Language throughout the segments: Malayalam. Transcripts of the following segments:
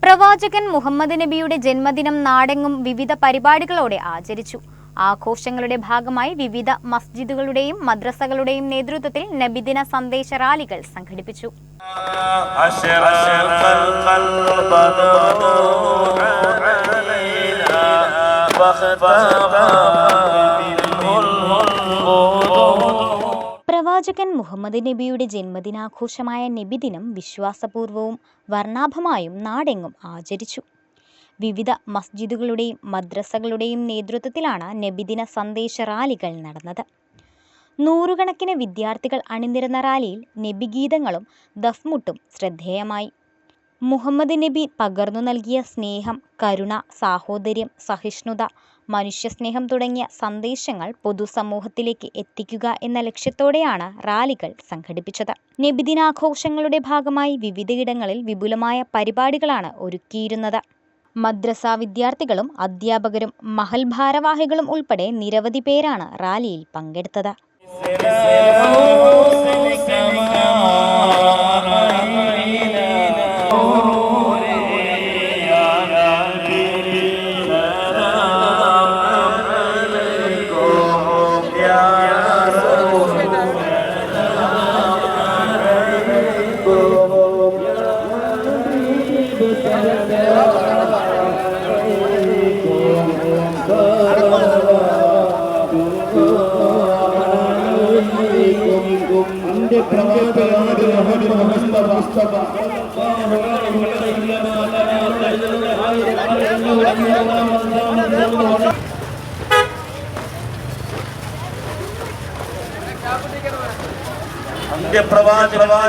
പ്രവാചകൻ മുഹമ്മദ് നബിയുടെ ജന്മദിനം നാടെങ്ങും വിവിധ പരിപാടികളോടെ ആചരിച്ചു. ആഘോഷങ്ങളുടെ ഭാഗമായി വിവിധ മസ്ജിദുകളുടെയും മദ്രസകളുടെയും നേതൃത്വത്തിൽ നബിദിന സന്ദേശ റാലികൾ സംഘടിപ്പിച്ചു. പ്രവാചകൻ മുഹമ്മദ് നബിയുടെ ജന്മദിനാഘോഷമായ നബിദിനം വിശ്വാസപൂർവവും വർണ്ണാഭമായും നാടെങ്ങും ആചരിച്ചു. വിവിധ മസ്ജിദുകളുടെയും മദ്രസകളുടെയും നേതൃത്വത്തിലാണ് നബിദിന സന്ദേശ റാലികൾ നടന്നത്. നൂറുകണക്കിന് വിദ്യാർത്ഥികൾ അണിനിരന്ന റാലിയിൽ നബിഗീതങ്ങളും ദഫ്മുട്ടും ശ്രദ്ധേയമായി. മുഹമ്മദ് നബി പകർന്നു നൽകിയ സ്നേഹം, കരുണ, സാഹോദര്യം, സഹിഷ്ണുത, മനുഷ്യസ്നേഹം തുടങ്ങിയ സന്ദേശങ്ങൾ പൊതുസമൂഹത്തിലേക്ക് എത്തിക്കുക എന്ന ലക്ഷ്യത്തോടെയാണ് റാലികൾ സംഘടിപ്പിച്ചത്. നബിദിനാഘോഷങ്ങളുടെ ഭാഗമായി വിവിധയിടങ്ങളിൽ വിപുലമായ പരിപാടികളാണ് ഒരുക്കിയിരുന്നത്. മദ്രസ വിദ്യാർത്ഥികളും അധ്യാപകരും മഹൽ ഭാരവാഹികളും ഉൾപ്പെടെ നിരവധി പേരാണ് റാലിയിൽ പങ്കെടുത്തത്.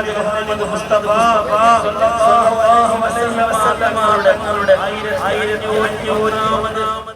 മുഹമ്മദ് മുസ്തഫ സല്ലല്ലാഹു അലൈഹി വസല്ലം